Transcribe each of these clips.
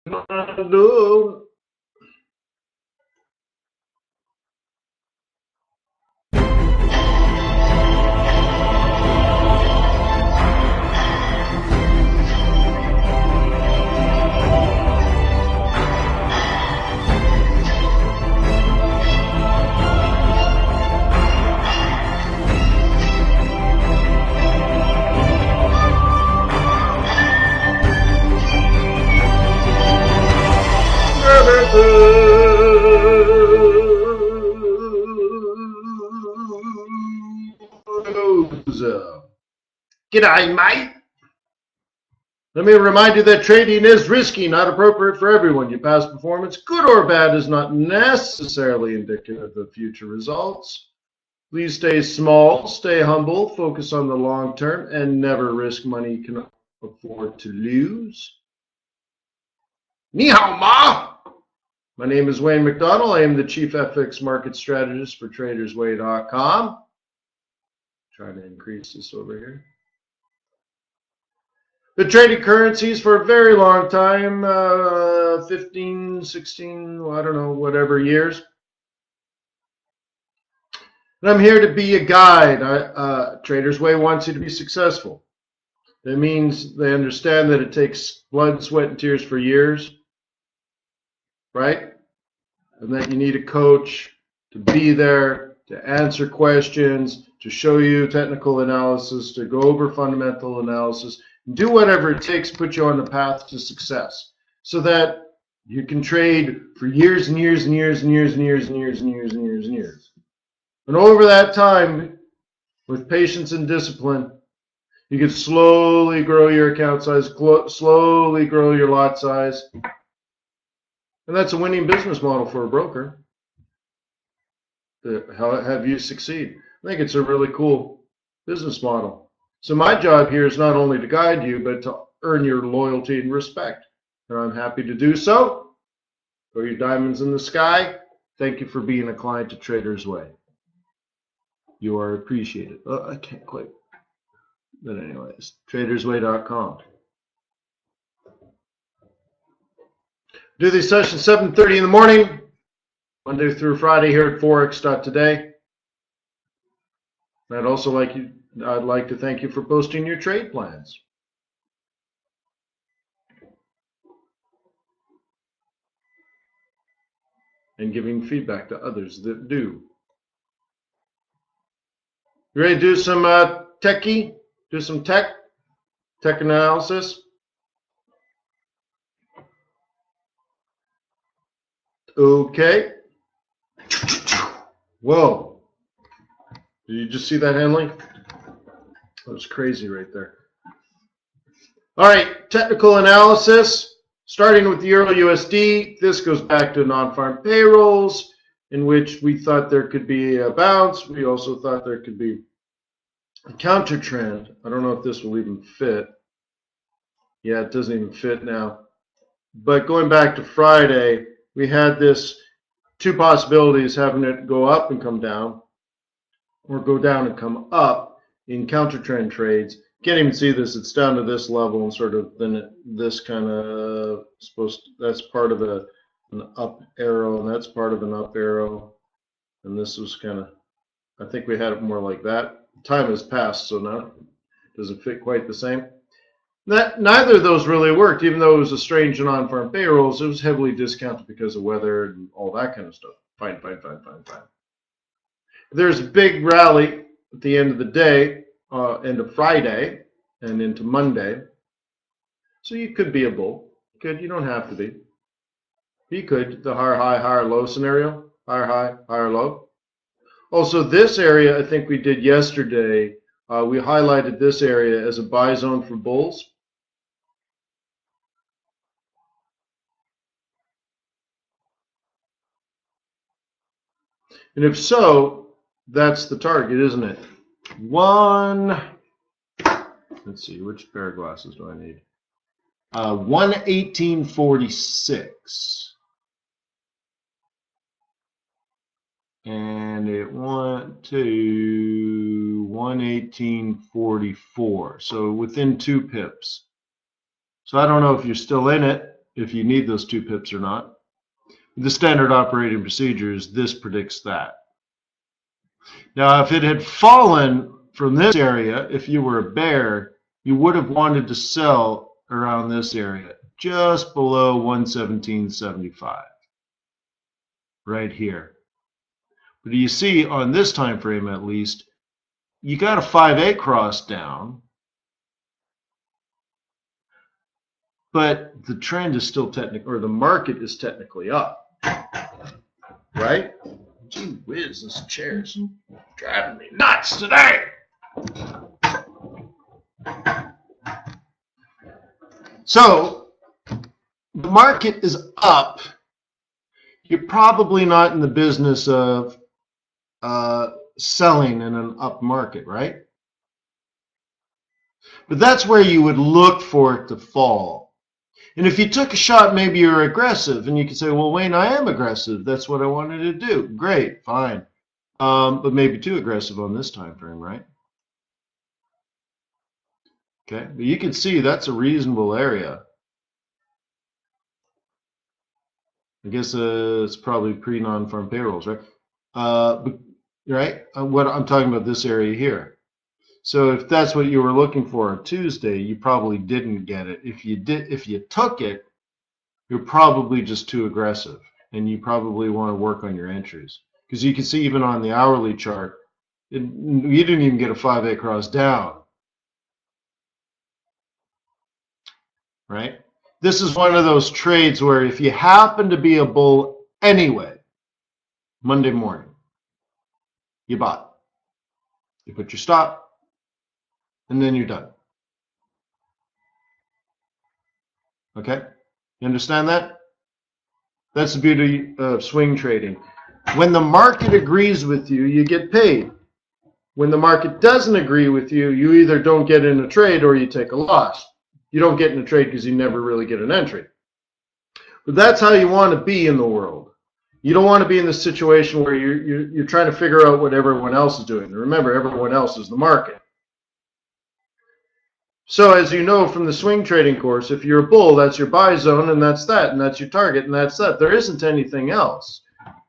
No. G'day, mate. Let me remind you that trading is risky, not appropriate for everyone. Your past performance, good or bad, is not necessarily indicative of future results. Please stay small, stay humble, focus on the long term, and never risk money you can afford to lose. Ni hao ma! My name is Wayne McDonell. I am the Chief FX Market Strategist for TradersWay.com. Trying to increase this over here. Been trading currencies for a very long time, 15, 16, I don't know, whatever years. And I'm here to be a guide. Traders Way wants you to be successful. That means they understand that it takes blood, sweat, and tears for years, right? And that you need a coach to be there, to answer questions, to show you technical analysis, to go over fundamental analysis, do whatever it takes to put you on the path to success so that you can trade for years and years and years and years and years and years and years and years and years. And over that time, with patience and discipline, you can slowly grow your account size, slowly grow your lot size. And that's a winning business model for a broker. How have you succeed? I think it's a really cool business model. So my job here is not only to guide you, but to earn your loyalty and respect. And I'm happy to do so. Throw your diamonds in the sky. Thank you for being a client to Traders Way. You are appreciated. I can't quite. But anyways, TradersWay.com. Do these sessions 7:30 in the morning, Monday through Friday here at Forex.Today. I'd like to thank you for posting your trade plans. And giving feedback to others that do. You ready to do some techie? Do some tech analysis? Okay. Whoa. Did you just see that handling? That was crazy right there. All right, technical analysis. Starting with the Euro USD, this goes back to non-farm payrolls, in which we thought there could be a bounce. We also thought there could be a counter trend. I don't know if this will even fit. Yeah, it doesn't even fit now. But going back to Friday, we had this two possibilities, having it go up and come down, or go down and come up in counter trend trades. Can't even see this. It's down to this level, and sort of then this kind of that's part of an up arrow, and that's part of an up arrow, and this was kind of, I think we had it more like that. Time has passed, so now it doesn't fit quite the same. Neither of those really worked, even though it was a strange non-farm payrolls. It was heavily discounted because of weather and all that kind of stuff. Fine. There's a big rally at the end of the day, end of Friday and into Monday. So you could be a bull. You don't have to be. You could. The higher high, higher low scenario. Higher high, higher low. Also, this area I think we did yesterday, we highlighted this area as a buy zone for bulls. And if so, that's the target, isn't it? Let's see, which pair of glasses do I need? 118.46. And it went to 118.44. So within 2 pips. So I don't know if you're still in it. if you need those 2 pips or not. The standard operating procedure is this predicts that. Now, if it had fallen from this area, if you were a bear, you would have wanted to sell around this area, just below 117.75, right here. But you see, on this time frame at least, you got a 5A cross down, but the trend is still technically, or the market is technically up, right? Gee whiz, this chair's driving me nuts today. So the market is up. You're probably not in the business of selling in an up market, right? But that's where you would look for it to fall. And if you took a shot, maybe you're aggressive, and you could say, well, Wayne, I am aggressive. That's what I wanted to do. Great, fine. But maybe too aggressive on this time frame, right? Okay, but you can see that's a reasonable area. I guess it's probably pre-non-farm payrolls, right? What I'm talking about, this area here. So if that's what you were looking for on Tuesday, you probably didn't get it. If you took it, you're probably just too aggressive, and you probably want to work on your entries, because you can see even on the hourly chart, you didn't even get a 5A cross down, right? This is one of those trades where if you happen to be a bull anyway, Monday morning, you bought. You put your stop, and then you're done. Okay? You understand that? That's the beauty of swing trading. When the market agrees with you, you get paid. When the market doesn't agree with you, you either don't get in a trade or you take a loss. You don't get in a trade because you never really get an entry. But that's how you want to be in the world. You don't want to be in the situation where you're trying to figure out what everyone else is doing. Remember, everyone else is the market. So as you know from the swing trading course, if you're a bull, that's your buy zone, and that's your target, and that's that. There isn't anything else.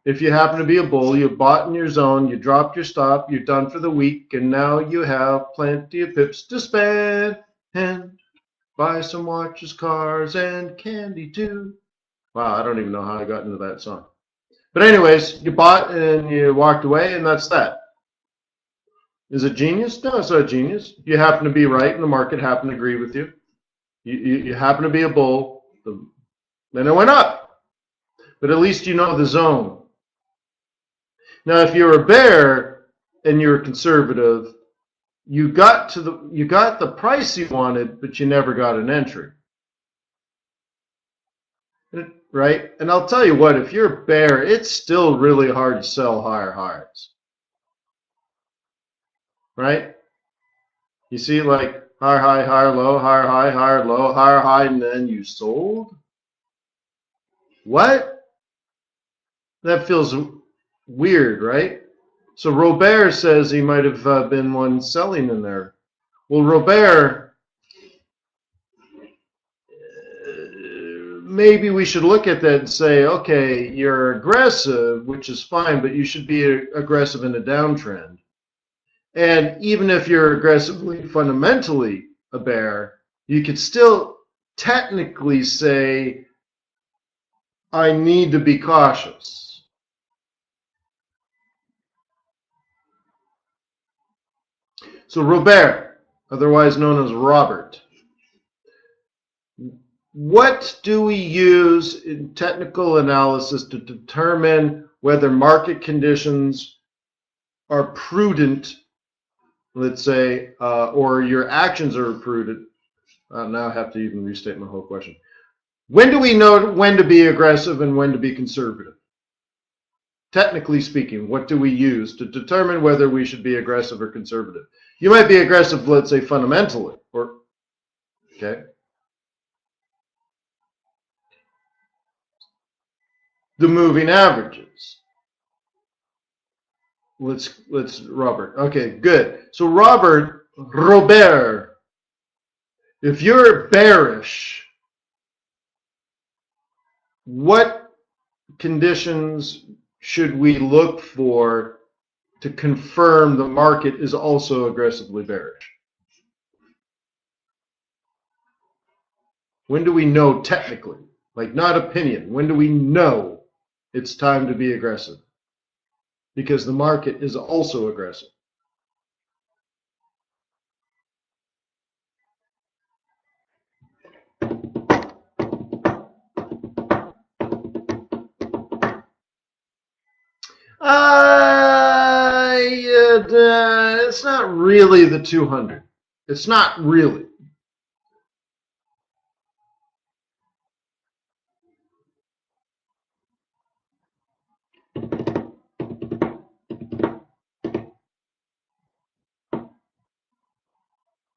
If you happen to be a bull, you bought in your zone, you dropped your stop, you're done for the week, and now you have plenty of pips to spend and buy some watches, cars, and candy too. Wow, I don't even know how I got into that song. But anyways, you bought and you walked away, and that's that. Is it genius? No, it's not genius. You happen to be right, and the market happened to agree with you. You happen to be a bull, then it went up. But at least you know the zone. Now, if you're a bear and you're conservative, you got the price you wanted, but you never got an entry. Right? And I'll tell you what, if you're a bear, it's still really hard to sell higher highs. Right? You see, like higher high, higher low, higher high, higher low, higher high, and then you sold? What? That feels weird, right? So Robert says he might have been one selling in there. Well, Robert, maybe we should look at that and say, okay, you're aggressive, which is fine, but you should be aggressive in a downtrend. And even if you're aggressively fundamentally a bear, you could still technically say, I need to be cautious. So Robert, otherwise known as Robert, what do we use in technical analysis to determine whether market conditions are prudent, let's say, or your actions are prudent? Now I have to even restate my whole question. When do we know when to be aggressive and when to be conservative? Technically speaking, what do we use to determine whether we should be aggressive or conservative? You might be aggressive, let's say, fundamentally, or okay. The moving averages. Let's Robert. Okay, good. So Robert, if you're bearish, what conditions should we look for to confirm the market is also aggressively bearish? When do we know technically, like not opinion, when do we know it's time to be aggressive? Because the market is also aggressive. It's not really the 200. It's not really.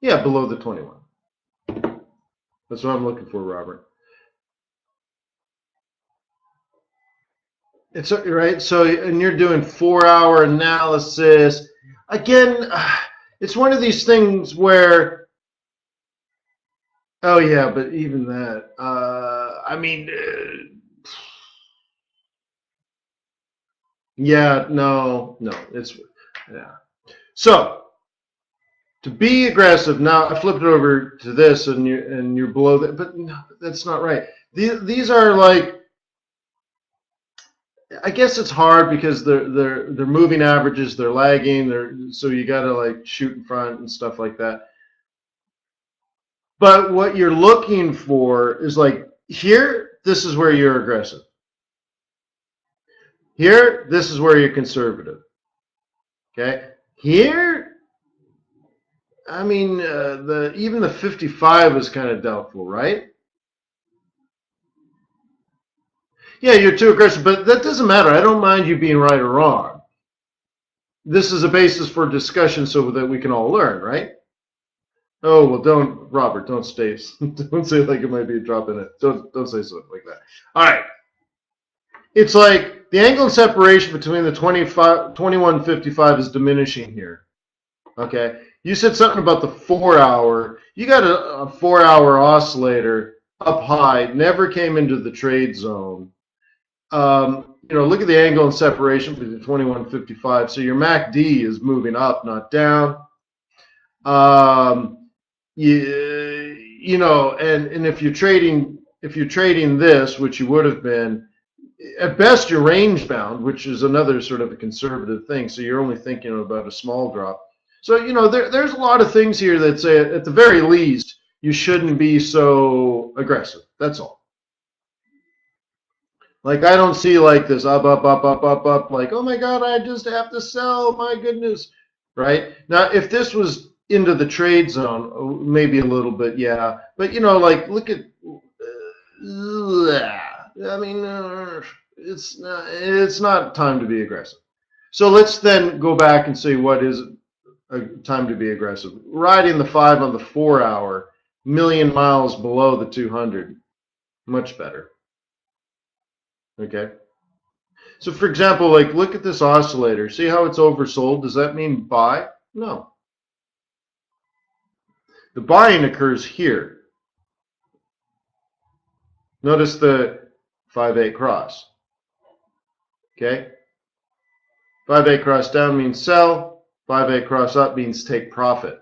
Yeah, below the 21. That's what I'm looking for, Robert. It's right. So, and you're doing 4-hour analysis. Again, it's one of these things where, oh yeah, but even that, I mean, yeah, no, it's, yeah. So, to be aggressive, now I flipped it over to this, and you're below that, but no, that's not right. These are like, I guess it's hard because they're moving averages, they're lagging, so you got to like shoot in front and stuff like that. But what you're looking for is like here, this is where you're aggressive. Here, this is where you're conservative. Okay, here, I mean, even the 55 is kind of doubtful, right? Yeah, you're too aggressive, but that doesn't matter. I don't mind you being right or wrong. This is a basis for discussion so that we can all learn, right? Oh, well, don't, Robert, don't say like it might be a drop in it. Don't say something like that. All right. It's like the angle of separation between the 2155 is diminishing here. Okay. You said something about the 4-hour. You got a 4-hour oscillator up high, never came into the trade zone. Look at the angle of separation between 2155. So your MACD is moving up, not down. And if you're trading this, which you would have been, at best you're range bound, which is another sort of a conservative thing. So you're only thinking about a small drop. So there's a lot of things here that say at the very least you shouldn't be so aggressive. That's all. Like I don't see like this up, like, oh my God, I just have to sell. My goodness, right? Now if this was into the trade zone, maybe a little bit, yeah. But like look at, I mean, it's not time to be aggressive. So let's then go back and say what is a time to be aggressive. Riding the 5 on the 4-hour, million miles below the 200, much better. Okay. So for example, like look at this oscillator. See how it's oversold? Does that mean buy? No. The buying occurs here. Notice the 5-8 cross. Okay. 5-8 cross down means sell. 5-8 cross up means take profit.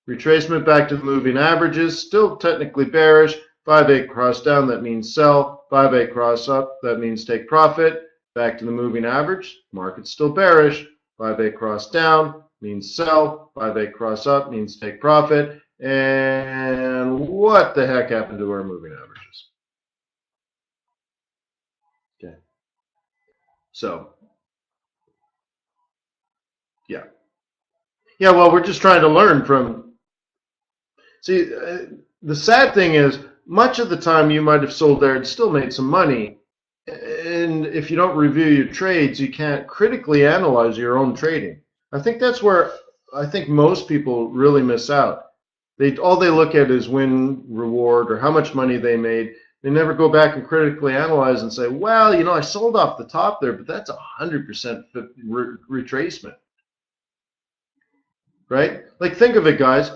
Retracement back to the moving averages, still technically bearish. 5-8 cross down, that means sell. 5-8 cross up, that means take profit. Back to the moving average, market's still bearish. 5-8 cross down means sell. 5-8 cross up means take profit. And what the heck happened to our moving averages? Okay. So, yeah. Yeah, well, we're just trying to learn from. See, the sad thing is, much of the time you might have sold there and still made some money. And if you don't review your trades, you can't critically analyze your own trading. I think that's where I think most people really miss out. All they look at is win reward or how much money they made. They never go back and critically analyze and say, well, I sold off the top there, but that's 100% retracement. Right? Like think of it, guys.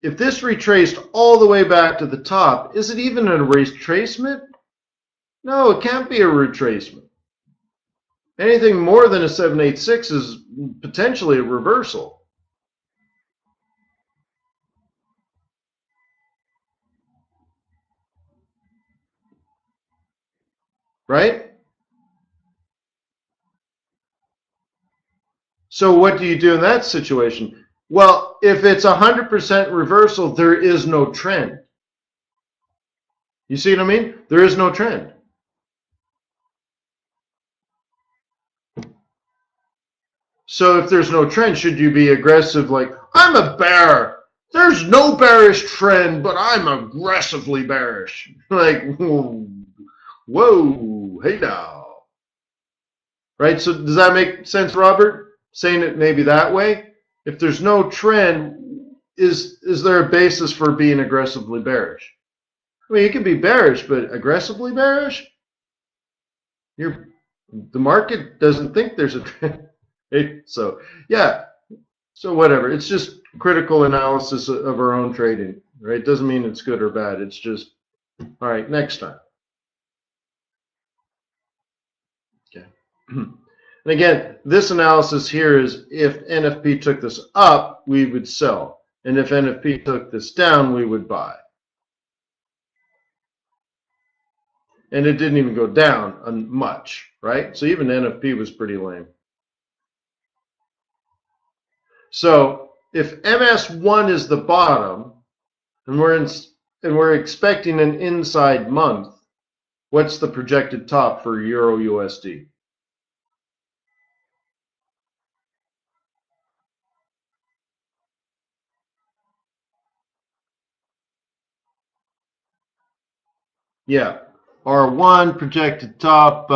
If this retraced all the way back to the top, is it even a retracement? No, it can't be a retracement. Anything more than a 786 is potentially a reversal. Right? So what do you do in that situation? Well, if it's 100% reversal, there is no trend. You see what I mean? There is no trend. So if there's no trend, should you be aggressive like, I'm a bear. There's no bearish trend, but I'm aggressively bearish. Like, whoa, hey now. Right? So does that make sense, Robert? Saying it maybe that way? If there's no trend, is there a basis for being aggressively bearish? I mean, you can be bearish, but aggressively bearish? The market doesn't think there's a trend. Right? So, yeah. So whatever. It's just critical analysis of our own trading, right? Doesn't mean it's good or bad. It's just, all right, next time. Okay. And again, this analysis here is if NFP took this up, we would sell. And if NFP took this down, we would buy. And it didn't even go down much, right? So even NFP was pretty lame. So if MS1 is the bottom, and we're expecting an inside month, what's the projected top for Euro USD? Yeah, R1 projected top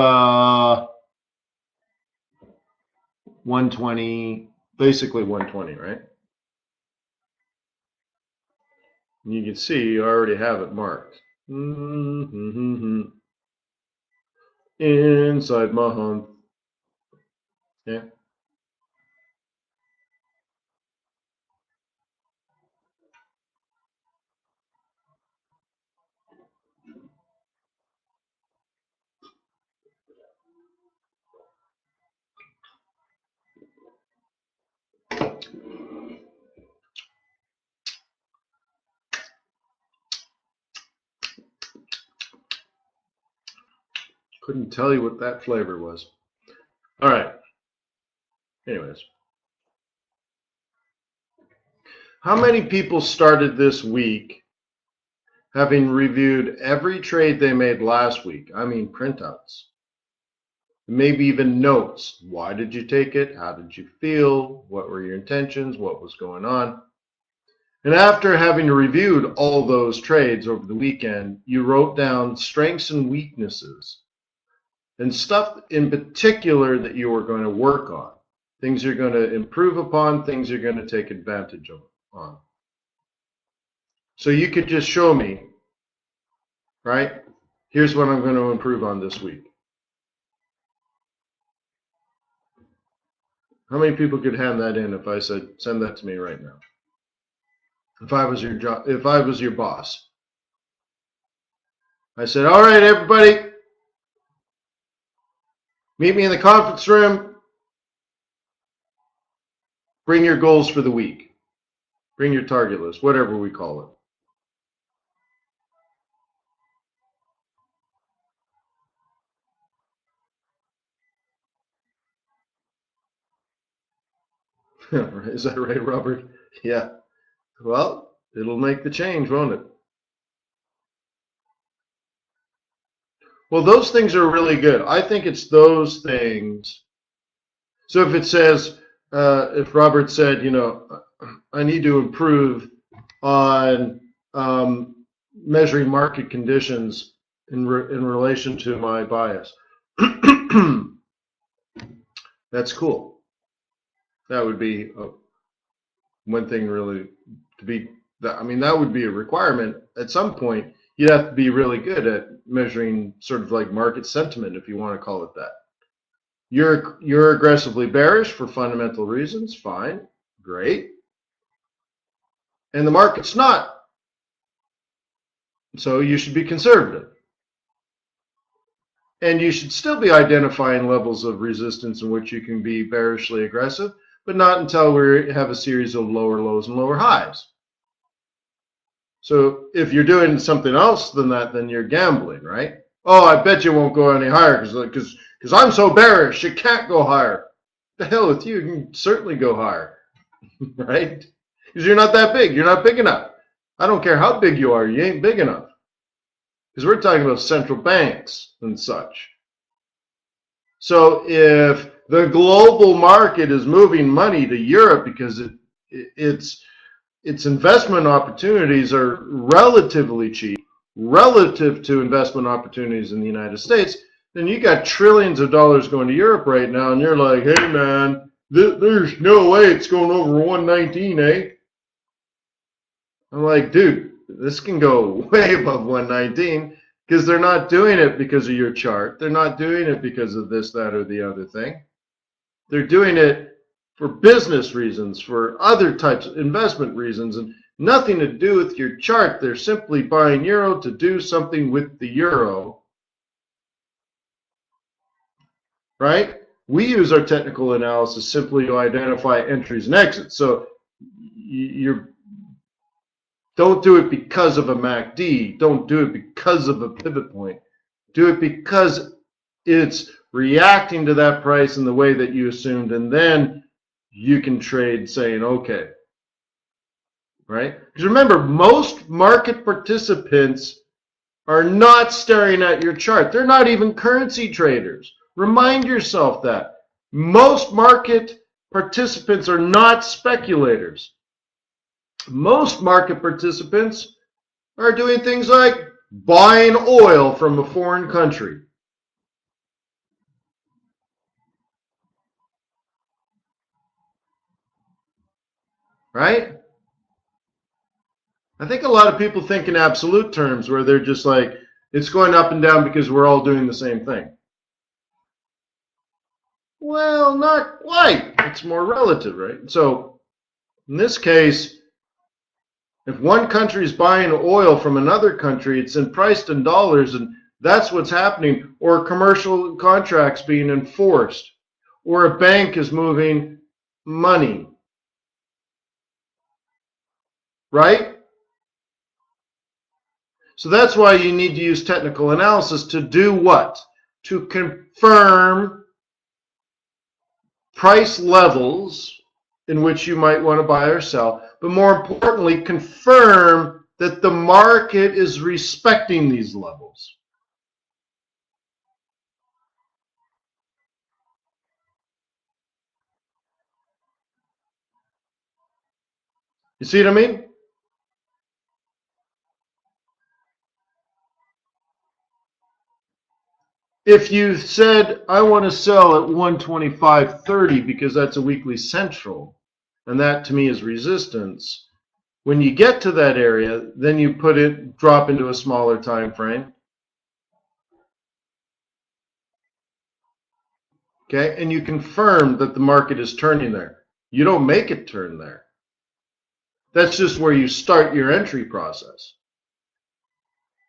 120, basically 120, right? And you can see you already have it marked. Inside month. Yeah. Couldn't tell you what that flavor was. All right. Anyways. How many people started this week having reviewed every trade they made last week? I mean, printouts. Maybe even notes. Why did you take it? How did you feel? What were your intentions? What was going on? And after having reviewed all those trades over the weekend, you wrote down strengths and weaknesses and stuff in particular that you were going to work on, things you're going to improve upon, things you're going to take advantage of on. So you could just show me, right? Here's what I'm going to improve on this week. How many people could hand that in if I said, send that to me right now? If I was your boss. I said, all right, everybody, meet me in the conference room. Bring your goals for the week. Bring your target list, whatever we call it. Is that right, Robert? Yeah. Well, it'll make the change, won't it? Well, those things are really good. I think it's those things. So if it says, if Robert said, I need to improve on measuring market conditions in relation to my bias. That's cool. That would be one thing really to be. That would be a requirement at some point. You'd have to be really good at measuring sort of like market sentiment, if you want to call it that. You're aggressively bearish for fundamental reasons. Fine, great. And the market's not. So you should be conservative. And you should still be identifying levels of resistance in which you can be bearishly aggressive, but not until we have a series of lower lows and lower highs. So if you're doing something else than that, then you're gambling, right? Oh, I bet you won't go any higher because I'm so bearish, it can't go higher. The hell with you, you can certainly go higher, right? Because you're not that big. You're not big enough. I don't care how big you are, you ain't big enough. Because we're talking about central banks and such. So if the global market is moving money to Europe because its investment opportunities are relatively cheap relative to investment opportunities in the United States, then you got trillions of dollars going to Europe right now, and you're like, hey man, there's no way it's going over 119, eh? I'm like, dude, this can go way above 119 because they're not doing it because of your chart. They're not doing it because of this, that, or the other thing. They're doing it for business reasons, for other types of investment reasons, and nothing to do with your chart. They're simply buying euro to do something with the euro, right? We use our technical analysis simply to identify entries and exits. So you're don't do it because of a MACD. Don't do it because of a pivot point. Do it because it's reacting to that price in the way that you assumed, and then you can trade saying, okay, right? Because remember, most market participants are not staring at your chart. They're not even currency traders. Remind yourself that. Most market participants are not speculators. Most market participants are doing things like buying oil from a foreign country. Right? I think a lot of people think in absolute terms where they're just like, it's going up and down because we're all doing the same thing. Well, not quite. It's more relative, right? So in this case, if one country is buying oil from another country, it's priced in dollars, and that's what's happening. Or commercial contracts being enforced, or a bank is moving money, right? So that's why you need to use technical analysis to do what? To confirm price levels in which you might want to buy or sell, but more importantly, confirm that the market is respecting these levels. You see what I mean? If you said, I want to sell at 125.30 because that's a weekly central, and that to me is resistance, when you get to that area, then you drop into a smaller time frame. Okay, and you confirm that the market is turning there. You don't make it turn there. That's just where you start your entry process.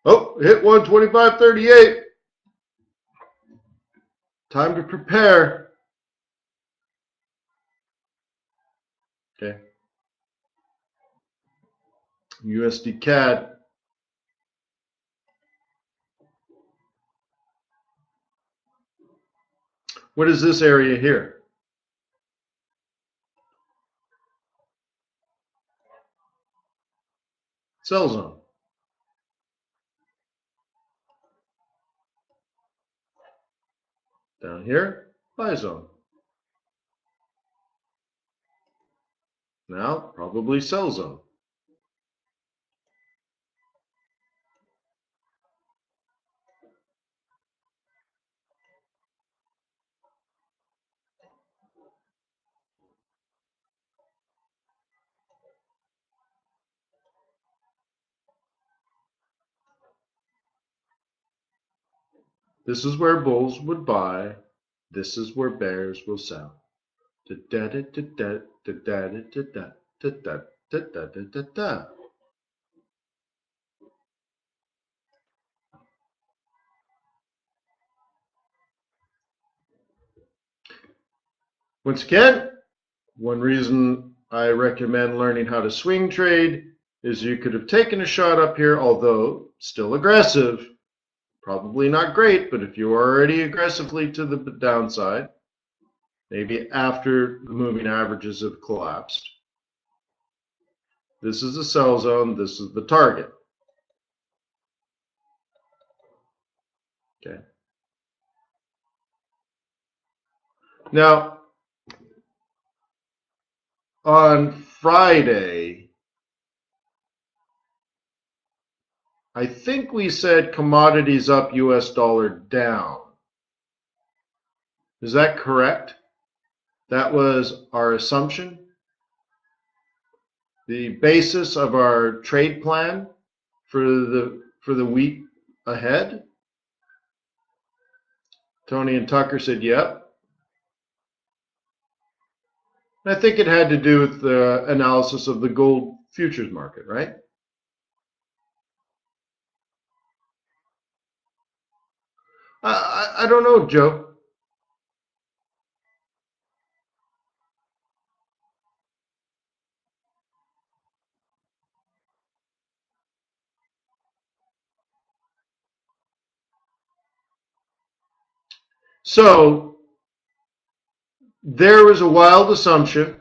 Oh, hit 125.38. Time to prepare. Okay. USD CAD. What is this area here? Sell zone. Down here, buy zone. Now, probably sell zone. This is where bulls would buy. This is where bears will sell. Once again, one reason I recommend learning how to swing trade is you could have taken a shot up here, although still aggressive. Probably not great, but if you're already aggressively to the downside, maybe after the moving averages have collapsed, this is the sell zone, this is the target. Okay. Now, on Friday, I think we said commodities up, US dollar down. Is that correct? That was our assumption. The basis of our trade plan for the week ahead. Tony and Tucker said, yep. I think it had to do with the analysis of the gold futures market, right? I don't know, Joe. So there was a wild assumption,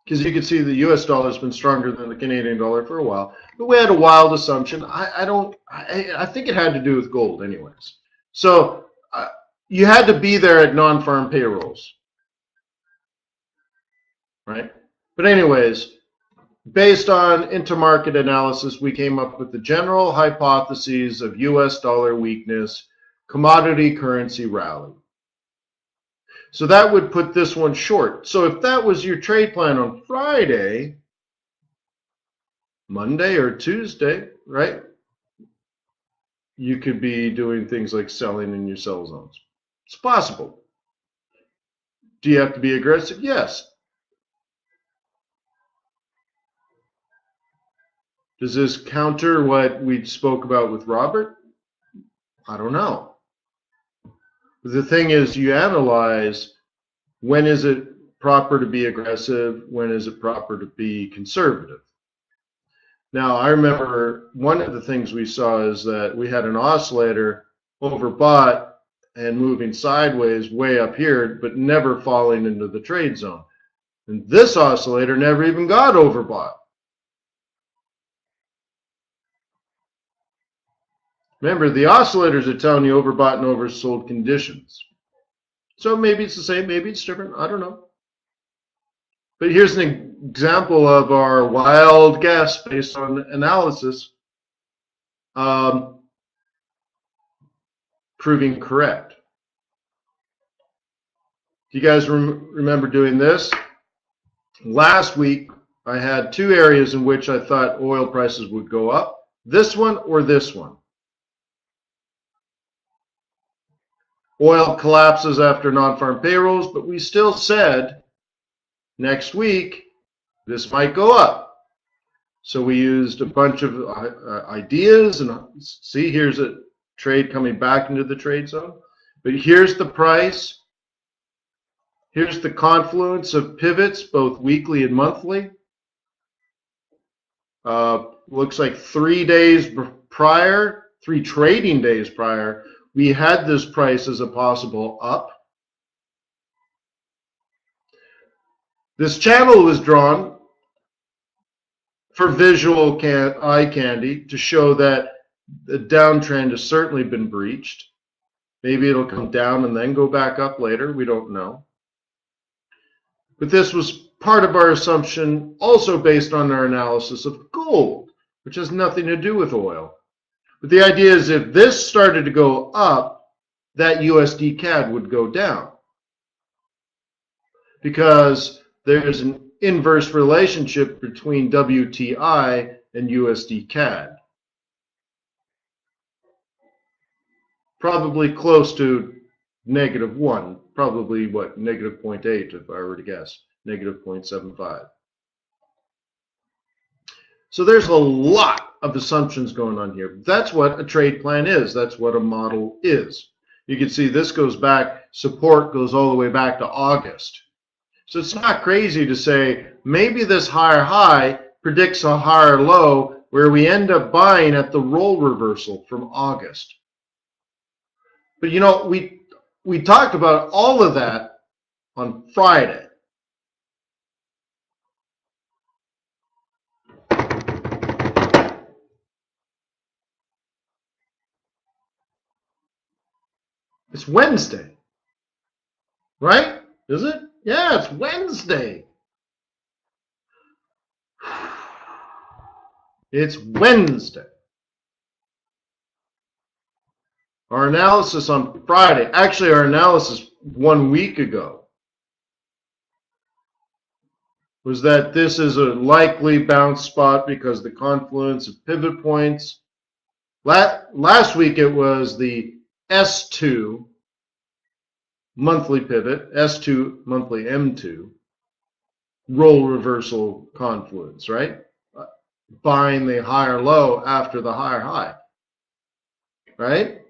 because you can see the US dollar has been stronger than the Canadian dollar for a while, but we had a wild assumption. I think it had to do with gold anyways. So you had to be there at non-farm payrolls, right? But anyways, based on intermarket analysis, we came up with the general hypotheses of US dollar weakness, commodity currency rally. So that would put this one short. So if that was your trade plan on Friday, Monday or Tuesday, right? You could be doing things like selling in your sell zones. It's possible. Do you have to be aggressive? Yes. Does this counter what we spoke about with Robert? I don't know. The thing is, you analyze when is it proper to be aggressive, when is it proper to be conservative. Now, I remember one of the things we saw is that we had an oscillator overbought and moving sideways way up here, but never falling into the trade zone. And this oscillator never even got overbought. Remember, the oscillators are telling you overbought and oversold conditions. So maybe it's the same, maybe it's different, I don't know. But here's an example of our wild guess based on analysis proving correct. Do you guys remember doing this? Last week, I had two areas in which I thought oil prices would go up. This one or this one. Oil collapses after non-farm payrolls, but we still said next week this might go up. So we used a bunch of ideas, and see, here's a trade coming back into the trade zone. But here's the price. Here's the confluence of pivots, both weekly and monthly. Looks like 3 days prior, 3 trading days prior, we had this price as a possible up. This channel was drawn for visual eye candy to show that the downtrend has certainly been breached. Maybe it'll come down and then go back up later. We don't know. But this was part of our assumption, also based on our analysis of gold, which has nothing to do with oil. But the idea is if this started to go up, that USD CAD would go down, because there's an inverse relationship between WTI and USD CAD. Probably close to -1, probably what, -0.8 if I were to guess, -0.75. So there's a lot of assumptions going on here. That's what a trade plan is. That's what a model is. You can see this goes back, support goes all the way back to August. So it's not crazy to say maybe this higher high predicts a higher low where we end up buying at the roll reversal from August. But you know, we talked about all of that on Friday. It's Wednesday, right? Is it? Yeah, it's Wednesday. It's Wednesday. Our analysis on Friday, actually our analysis 1 week ago, was that this is a likely bounce spot because the confluence of pivot points. Last week it was the S2 monthly pivot, S2 monthly M2, roll reversal confluence, right? Buying the higher low after the higher high, right?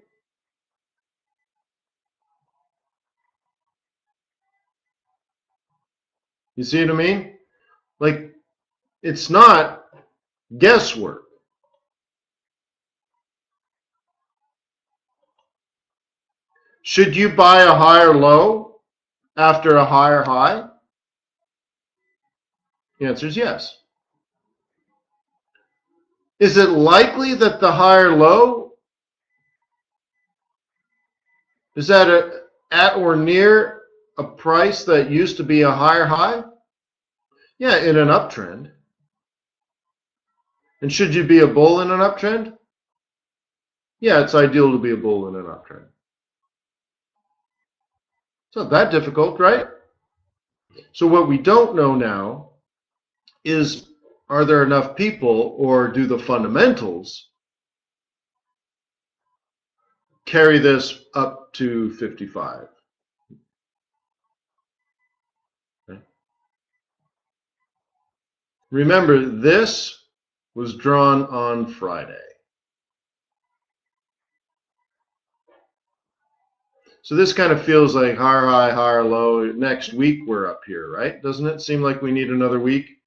You see what I mean? Like, it's not guesswork. Should you buy a higher low after a higher high? The answer is yes. Is it likely that the higher low is at or near a price that used to be a higher high? Yeah, in an uptrend. And should you be a bull in an uptrend? Yeah, it's ideal to be a bull in an uptrend. It's not that difficult, right? So what we don't know now is, are there enough people, or do the fundamentals carry this up to 55? Okay. Remember, this was drawn on Friday. So this kind of feels like higher high, higher low. Next week we're up here, right? Doesn't it seem like we need another week?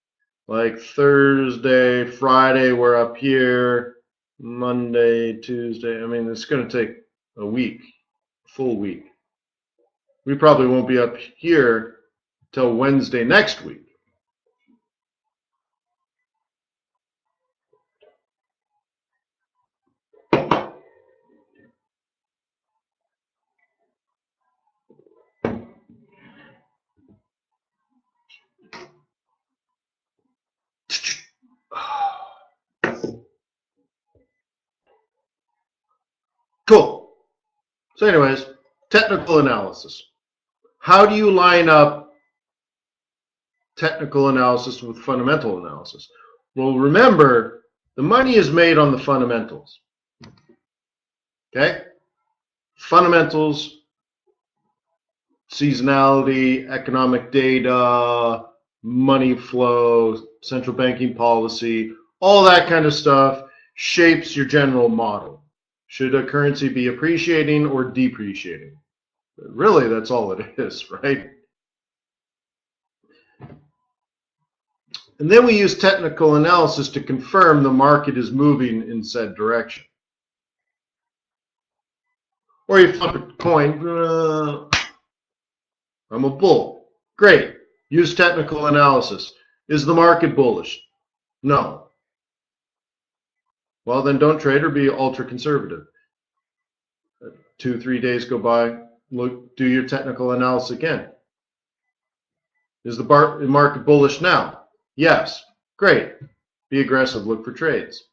Like Thursday, Friday we're up here, Monday, Tuesday. I mean, it's going to take a week, full week. We probably won't be up here till Wednesday next week. Cool. So anyways, technical analysis. How do you line up technical analysis with fundamental analysis? Well, remember, the money is made on the fundamentals. Okay? Fundamentals, seasonality, economic data, money flow, central banking policy, all that kind of stuff shapes your general model. Should a currency be appreciating or depreciating? Really, that's all it is, right? And then we use technical analysis to confirm the market is moving in said direction. Or you flip a coin, I'm a bull. Great. Use technical analysis. Is the market bullish? No. Well, then don't trade or be ultra conservative. 2-3 days go by, look, do your technical analysis again. Is the market bullish now? Yes. Great. Be aggressive. Look for trades.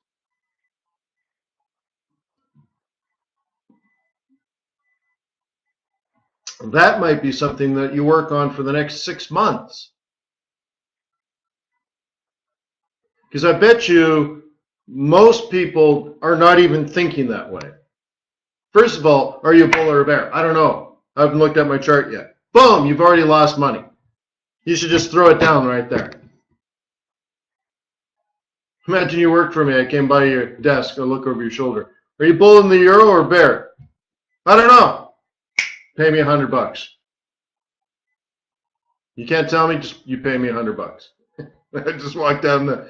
That might be something that you work on for the next 6 months. Because I bet you most people are not even thinking that way. First of all, are you a bull or a bear? I don't know. I haven't looked at my chart yet. Boom, you've already lost money. You should just throw it down right there. Imagine you worked for me. I came by your desk. I look over your shoulder. Are you bull in the euro or bear? I don't know. pay me $100. You can't tell me, just you pay me $100. I just walk down the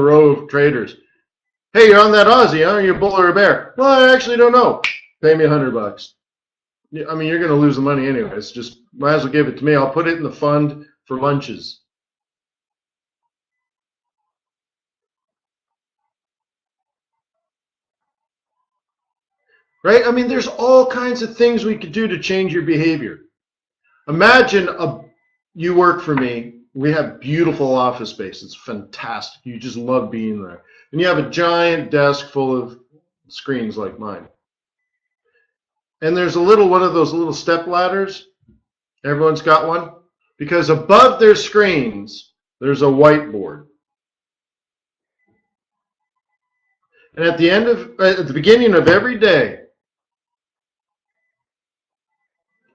row of traders. Hey, you're on that Aussie, huh? Are you a bull or a bear? Well, I actually don't know. Pay me $100. I mean, you're going to lose the money anyways. Just might as well give it to me. I'll put it in the fund for lunches. Right? I mean, there's all kinds of things we could do to change your behavior. Imagine you work for me. We have beautiful office space. It's fantastic. You just love being there. And you have a giant desk full of screens like mine. And there's one of those little step ladders. Everyone's got one. Because above their screens, there's a whiteboard. And at the beginning of every day,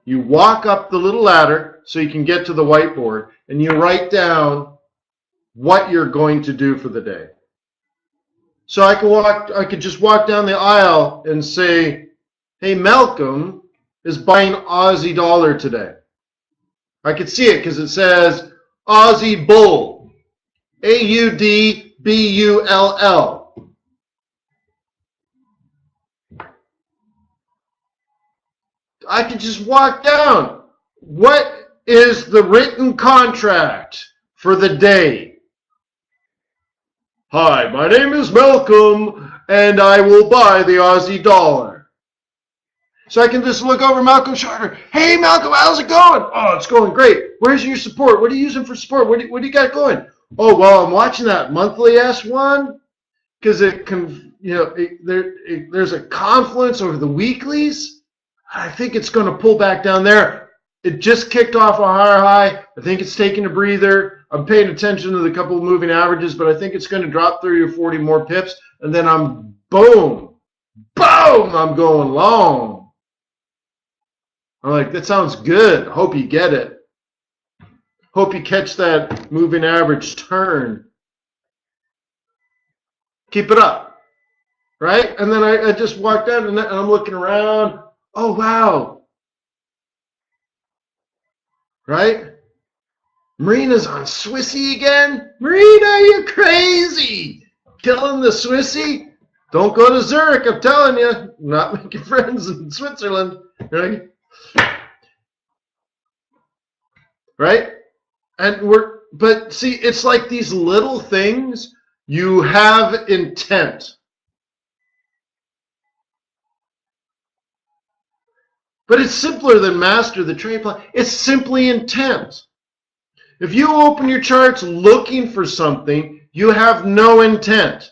you walk up the little ladder so you can get to the whiteboard, and you write down what you're going to do for the day. So I could just walk down the aisle and say, hey, Malcolm is buying Aussie dollar today. I could see it because it says Aussie Bull, AUDBULL. I could just walk down. What is the written contract for the day? Hi, my name is Malcolm, and I will buy the Aussie dollar. So I can just look over Malcolm's shoulder. Hey, Malcolm, how's it going? Oh, it's going great. Where's your support? What are you using for support? What do you got going? Oh, well, I'm watching that monthly S1 because there's a confluence over the weeklies. I think it's going to pull back down there. It just kicked off a higher high. I think it's taking a breather. I'm paying attention to the couple of moving averages, but I think it's going to drop 30 or 40 more pips, and then I'm boom, I'm going long. I'm like, that sounds good. Hope you get it. Hope you catch that moving average turn. Keep it up, right? And then I just walked out, and I'm looking around. Oh, wow. Right? Marina's on Swissy again? Marina, you crazy. Killing the Swissy? Don't go to Zurich, I'm telling you. I'm not making friends in Switzerland. Right? Right? But see, it's like these little things. You have intent. But it's simpler than master the trade plan. It's simply intent. If you open your charts looking for something, you have no intent.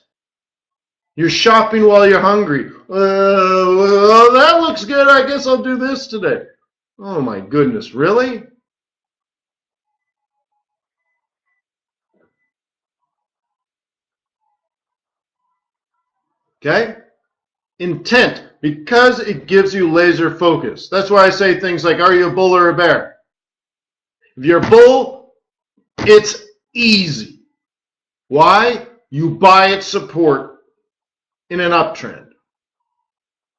You're shopping while you're hungry. Well, that looks good. I guess I'll do this today. Oh my goodness, really? Okay? Intent, because it gives you laser focus. That's why I say things like, are you a bull or a bear? If you're a bull, it's easy. Why? You buy its support in an uptrend.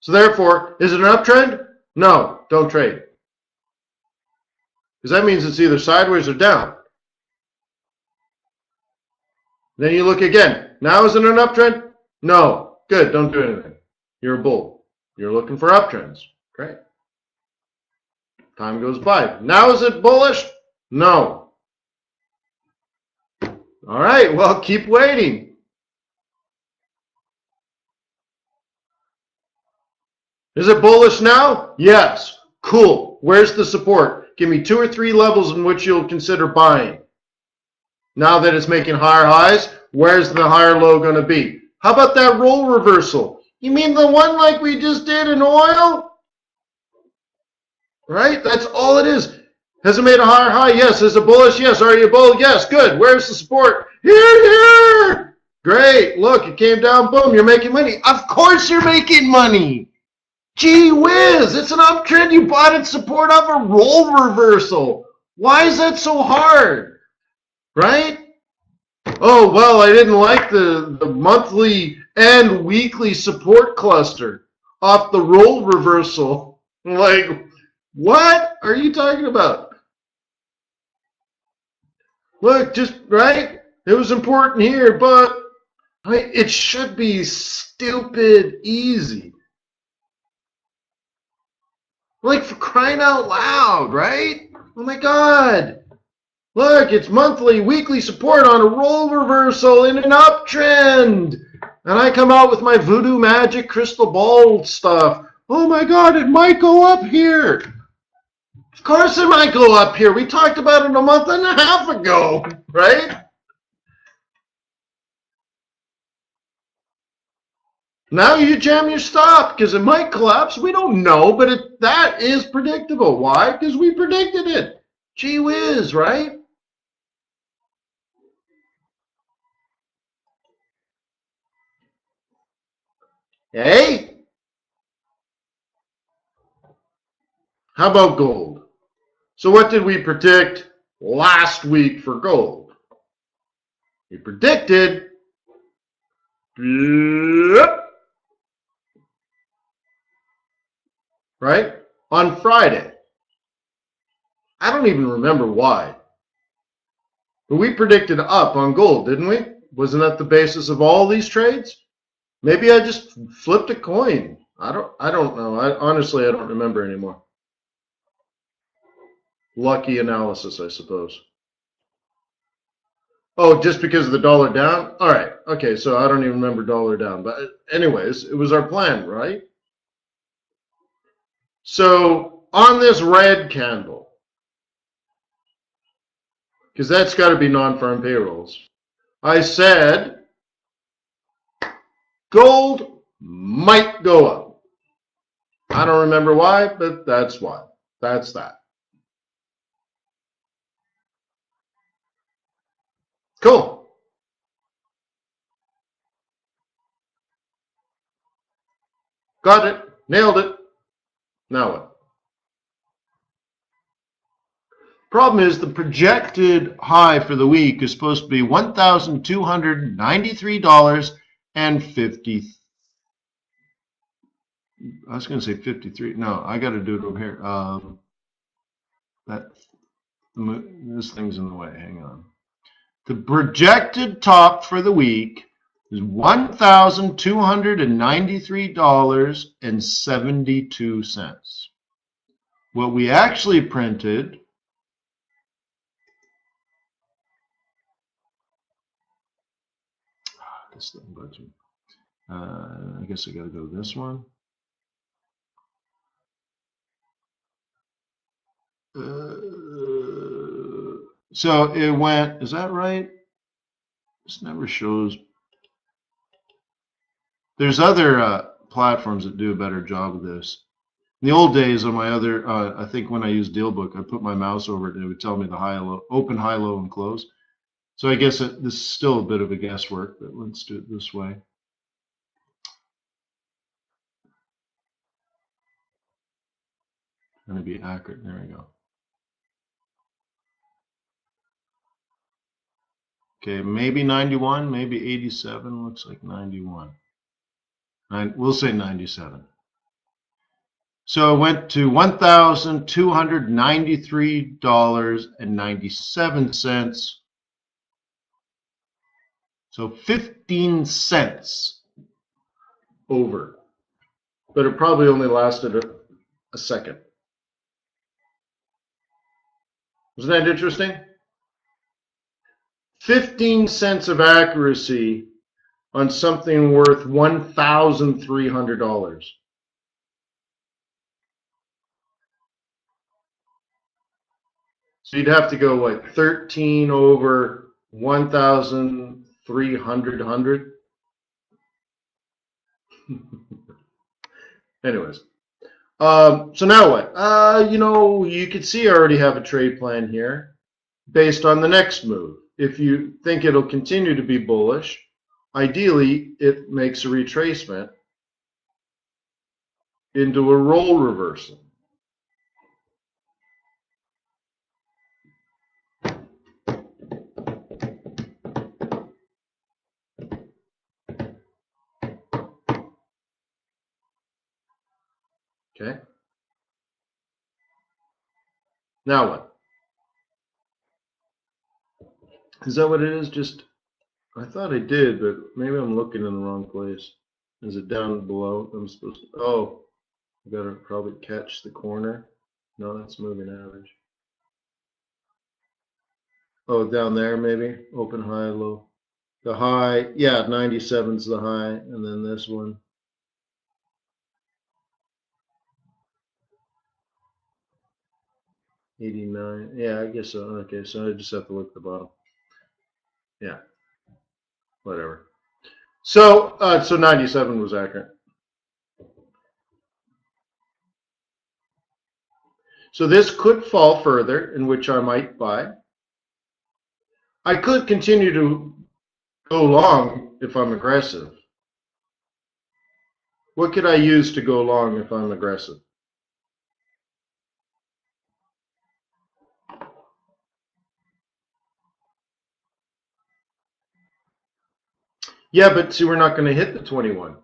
So therefore, is it an uptrend? No, don't trade. Because that means it's either sideways or down. Then you look again. Now is it an uptrend? No. Good, don't do anything. You're a bull. You're looking for uptrends. Great. Time goes by. Now is it bullish? No. All right, well, keep waiting. Is it bullish now? Yes. Cool. Where's the support? Give me 2 or 3 levels in which you'll consider buying. Now that it's making higher highs, where's the higher low going to be? How about that roll reversal? You mean the one like we just did in oil? Right? That's all it is. Has it made a higher high? Yes. Is it bullish? Yes. Are you a bull? Yes. Good. Where's the support? Here. Great. Look, it came down. Boom. You're making money. Of course you're making money. Gee whiz. It's an uptrend. You bought its support off a roll reversal. Why is that so hard? Right? Oh, well, I didn't like the monthly and weekly support cluster off the roll reversal. Like, What are you talking about? Look, just right. It was important here, but I mean, it should be stupid easy. Like for crying out loud, right? Oh my God. Look, it's monthly, weekly support on a roll reversal in an uptrend. And I come out with my voodoo magic crystal ball stuff. Oh my God, it might go up here. Of course it might go up here. We talked about it a month and a half ago, right? Now you jam your stop because it might collapse. We don't know, but that is predictable. Why? Because we predicted it. Gee whiz, right? Hey, how about gold? So what did we predict last week for gold? We predicted, right, on Friday. I don't even remember why. But we predicted up on gold, didn't we? Wasn't that the basis of all these trades? Maybe I just flipped a coin. I don't know. Honestly I don't remember anymore. Lucky analysis, I suppose. Oh, just because of the dollar down? All right. Okay, so I don't even remember dollar down. But anyways, it was our plan, right? So on this red candle, because that's got to be non-farm payrolls, I said gold might go up. I don't remember why, but that's why. That's that. Cool. Got it. Nailed it. Now what? Problem is the projected high for the week is supposed to be $1,293.50. I was going to say 53. No, I got to do it over here. That this thing's in the way. Hang on. The projected top for the week is $1,293.72. What we actually printed, this thing budget. I guess I got to go this one. So it went, is that right? This never shows. There's other platforms that do a better job of this. In the old days on my other, I think when I used Dealbook, I put my mouse over it and it would tell me the high, low, open, high, low, and close. So I guess this is still a bit of a guesswork, but let's do it this way. Trying to be accurate. There we go. Okay, maybe 91, maybe 87. Looks like 91. We'll say 97. So it went to $1,293.97. So 15 cents over. But it probably only lasted a second. Wasn't that interesting? 15 cents of accuracy on something worth $1,300. So you'd have to go what, 13 over 1,300. Anyways, so now what? You could see I already have a trade plan here based on the next move. If you think it'll continue to be bullish, ideally it makes a retracement into a roll reversal. Okay. Now what? Is that what it is? Just, I thought I did, but maybe I'm looking in the wrong place. Is it down below? I'm supposed to, oh, I gotta probably catch the corner. No, that's moving average. Oh, down there maybe, open, high, low. The high, yeah, 97 is the high, and then this one. 89, yeah, I guess so. Okay, so I just have to look at the bottom. Yeah, whatever. So, so 97 was accurate. So this could fall further, in which I might buy. I could continue to go long if I'm aggressive. What could I use to go long if I'm aggressive? Yeah, but see, we're not going to hit the 21.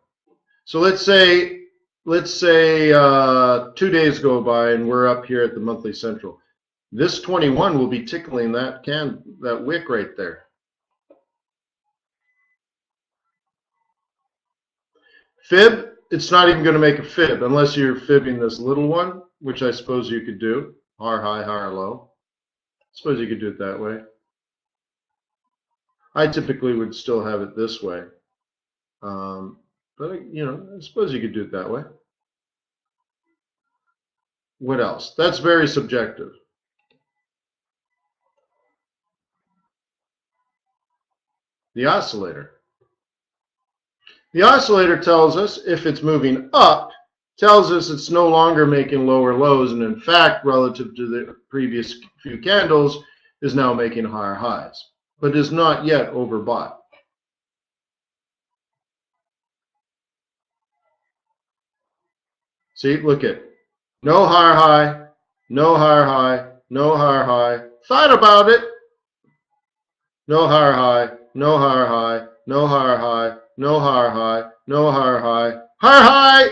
So let's say 2 days go by and we're up here at the monthly central. This 21 will be tickling that wick right there. Fib, it's not even going to make a fib unless you're fibbing this little one, which I suppose you could do. Higher high, higher low. I suppose you could do it that way. I typically would still have it this way. But, you know, I suppose you could do it that way. What else? That's very subjective. The oscillator. The oscillator tells us if it's moving up, tells us it's no longer making lower lows, and in fact, relative to the previous few candles, is now making higher highs, but is not yet overbought. See, look at no higher high, no higher high, no higher high. Thought about it. No higher high, no higher high, no higher high, no higher high, no higher high, higher high,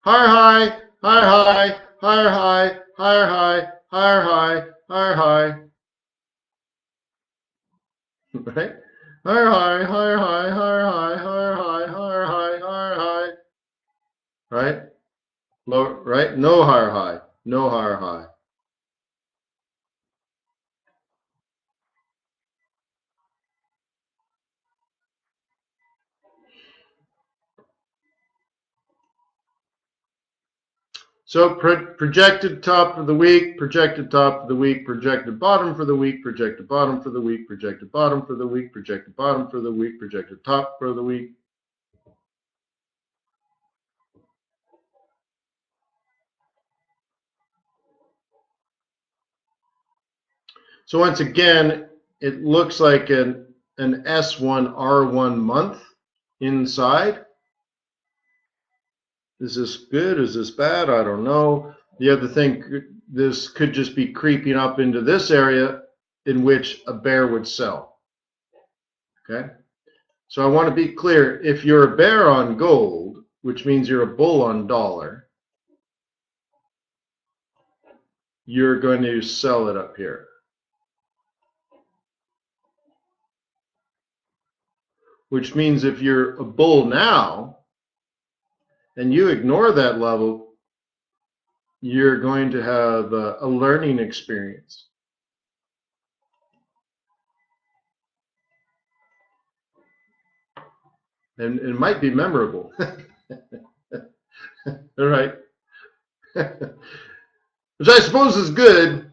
higher high, higher high, higher high, higher high, higher high, higher high. Right? Higher high, higher high, higher high, higher high, higher high, higher high. Right? Low, right? No higher high, no higher high. So projected top of the week, projected top of the week, projected bottom for the week, projected bottom for the week, projected bottom for the week, projected bottom for the week, projected top for the week. So once again, it looks like an S1 R1 month inside. Is this good? Is this bad? I don't know. The other thing, this could just be creeping up into this area in which a bear would sell. Okay? So I want to be clear. If you're a bear on gold, which means you're a bull on dollar, you're going to sell it up here. Which means if you're a bull now and you ignore that level, you're going to have a learning experience. And it might be memorable. All right. Which I suppose is good.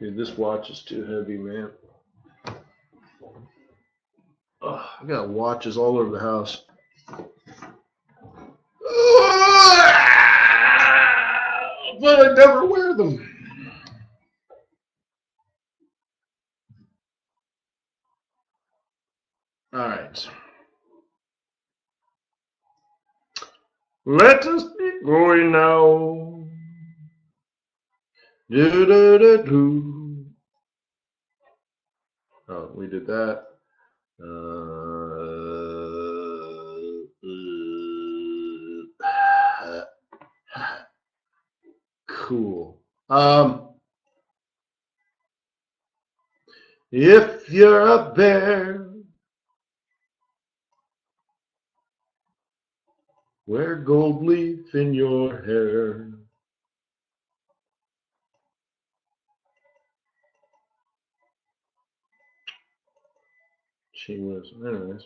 Dude, this watch is too heavy, man. Oh, I got watches all over the house. But I never wear them. All right. Let us be going now. Do, do, do, do. Oh, we did that. Cool. If you're a bear, wear gold leaf in your hair. She was, anyways.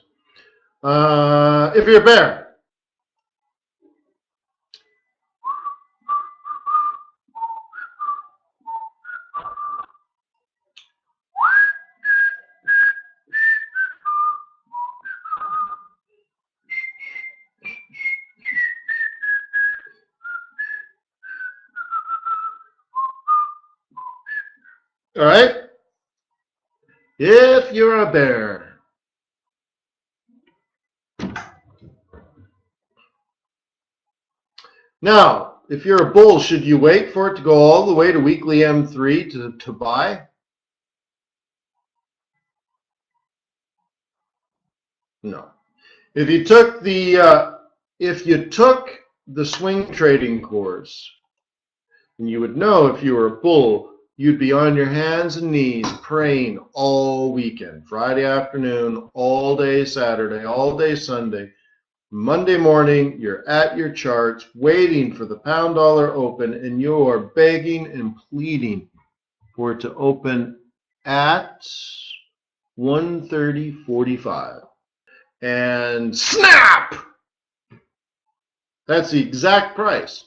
If you're a bear, all right? If you're a bear. Now, if you're a bull, should you wait for it to go all the way to weekly M3 to buy? No. If you took the swing trading course, and you would know if you were a bull, you'd be on your hands and knees praying all weekend, Friday afternoon, all day Saturday, all day Sunday. Monday morning, you're at your charts waiting for the pound dollar open, and you're begging and pleading for it to open at 130.45. And snap! That's the exact price.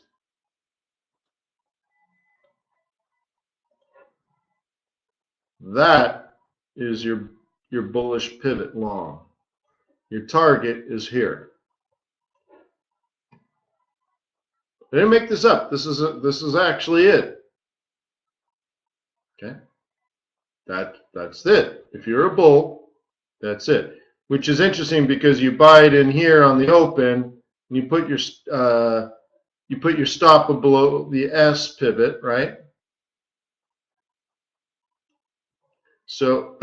That is your bullish pivot long. Your target is here. I didn't make this up. This is actually it. Okay, that's it. If you're a bull, that's it. Which is interesting because you buy it in here on the open, and you put your stop below the S pivot, right? So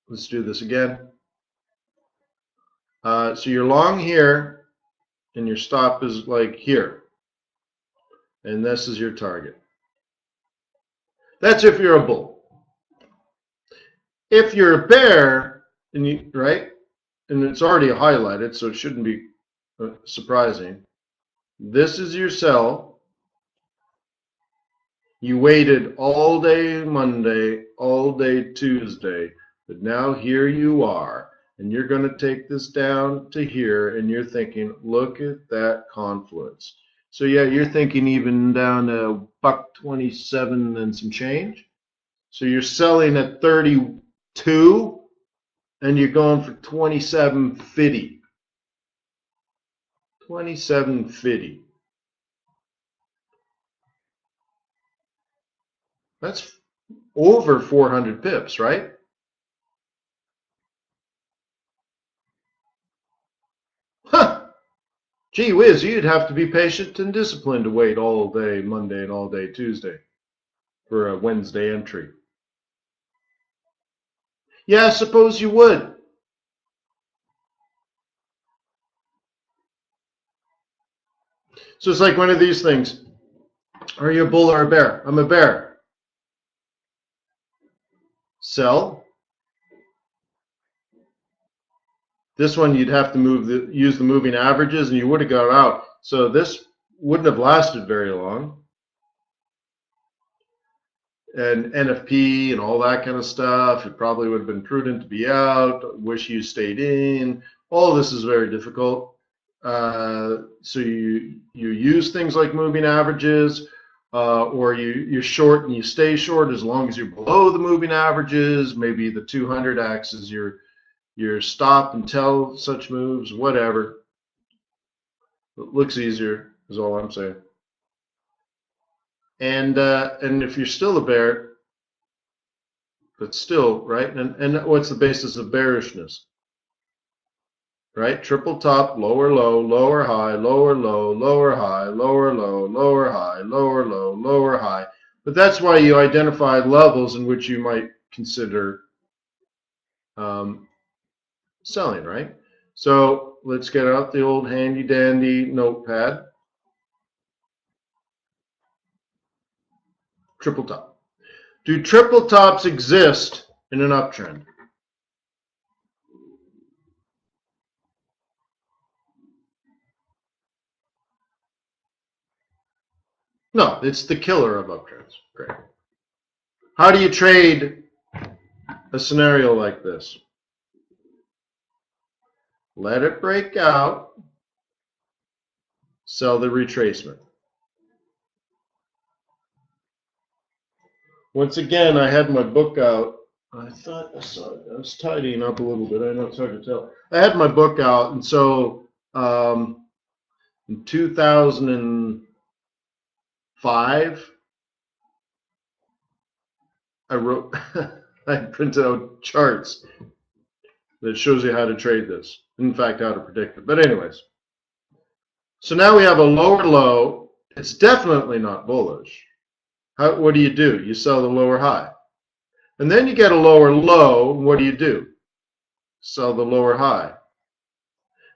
let's do this again. So you're long here, and your stop is like here, and this is your target. That's if you're a bull. If you're a bear, and and it's already highlighted, so it shouldn't be surprising. This is your sell. You waited all day Monday, all day Tuesday, but now here you are, and you're going to take this down to here, and you're thinking, look at that confluence. So yeah, you're thinking even down to $1.27 and some change. So you're selling at 32, and you're going for 27.50. 27.50. That's over 400 pips, right? Huh. Gee whiz, you'd have to be patient and disciplined to wait all day Monday and all day Tuesday for a Wednesday entry. Yeah, I suppose you would. So it's like one of these things. Are you a bull or a bear? I'm a bear. Sell. This one you'd have to use the moving averages, and you would have got out. So this wouldn't have lasted very long. And NFP and all that kind of stuff, it probably would have been prudent to be out. Wish you stayed in. All this is very difficult. So you use things like moving averages, or you're short and you stay short as long as you're below the moving averages. Maybe the 200x is your stop until such moves, whatever. It looks easier is all I'm saying. And if you're still a bear, but still, right? And what's the basis of bearishness? Right? Triple top, lower low, lower high, lower low, lower high, lower low, lower high, lower low, lower high. But that's why you identify levels in which you might consider selling, right? So let's get out the old handy dandy notepad. Triple top. Do triple tops exist in an uptrend? No, it's the killer of uptrends. Great. How do you trade a scenario like this? Let it break out, sell the retracement. Once again, I had my book out. I thought I saw it. I was tidying up a little bit. I know it's hard to tell. I had my book out, and so in 2005, I wrote, I printed out charts that shows you how to trade this. In fact, how to predict it. But anyways, so now we have a lower low. It's definitely not bullish. What do? You sell the lower high. And then you get a lower low. What do? Sell the lower high.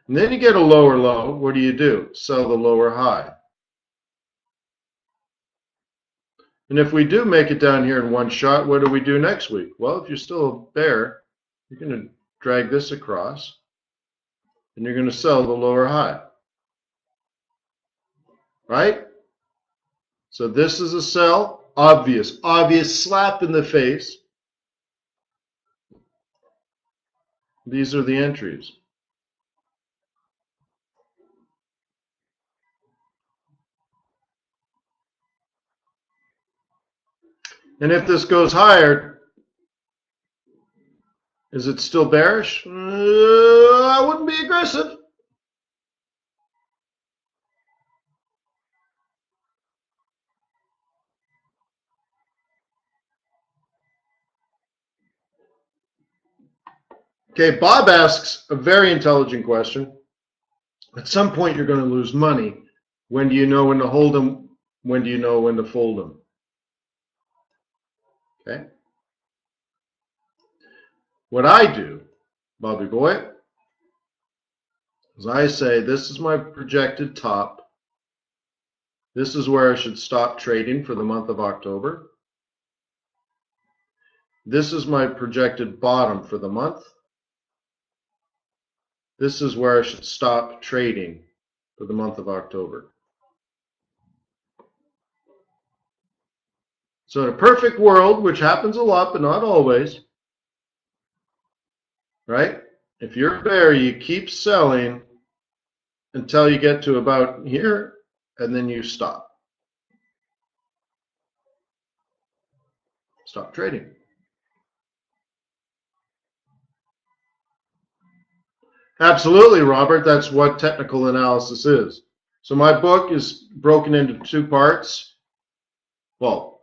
And then you get a lower low. What do? Sell the lower high. And if we do make it down here in one shot, what do we do next week? Well, if you're still a bear, you're going to drag this across, and you're going to sell the lower high. Right? So this is a sell. Obvious slap in the face. These are the entries. And if this goes higher, is it still bearish? I wouldn't be aggressive. Okay, Bob asks a very intelligent question. At some point, you're going to lose money. When do you know when to hold them? When do you know when to fold them? Okay. What I do, Bobby boy, is I say this is my projected top. This is where I should stop trading for the month of October. This is my projected bottom for the month. This is where I should stop trading for the month of October. So in a perfect world, which happens a lot but not always, right? If you're a bear, you keep selling until you get to about here, and then you stop. Stop trading. Absolutely, Robert. That's what technical analysis is. So my book is broken into two parts. Well,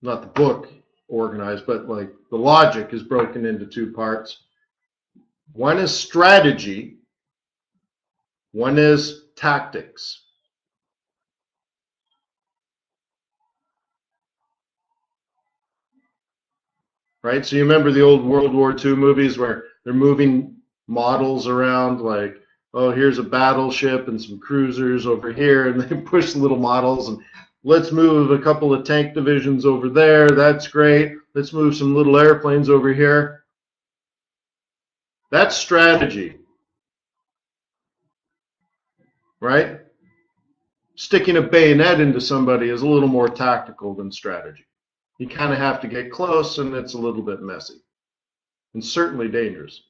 not the book organized, but like the logic is broken into two parts. One is strategy. One is tactics. Right? So you remember the old World War II movies where they're moving models around, like, oh, here's a battleship and some cruisers over here, and they push the little models, and let's move a couple of tank divisions over there. That's great. Let's move some little airplanes over here. That's strategy, right? Sticking a bayonet into somebody is a little more tactical than strategy. You kind of have to get close, and it's a little bit messy and certainly dangerous.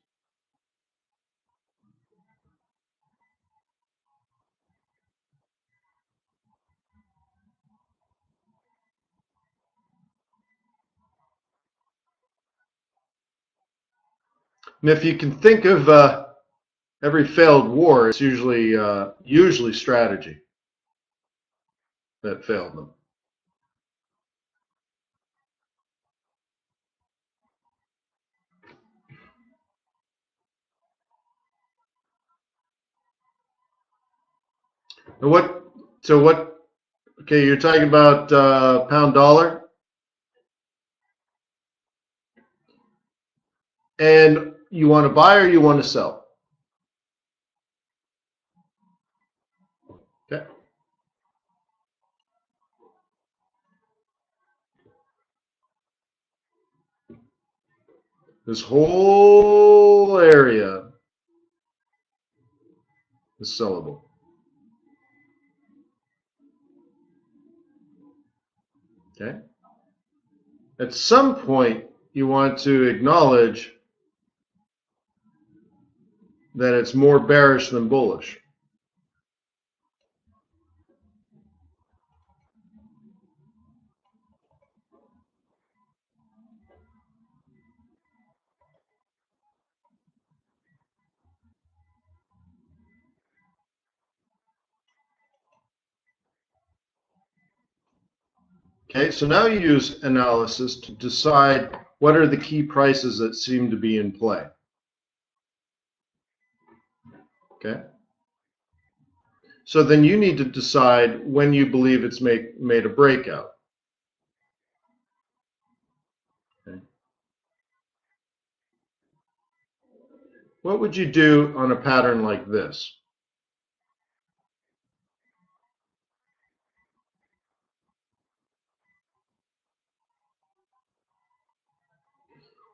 And if you can think of every failed war, it's usually strategy that failed them. And okay, you're talking about pound dollar. And you want to buy or you want to sell? Okay. This whole area is sellable. Okay. At some point, you want to acknowledge that it's more bearish than bullish. Okay, so now you use analysis to decide what are the key prices that seem to be in play. Okay. So then you need to decide when you believe it's made a breakout. Okay. What would you do on a pattern like this?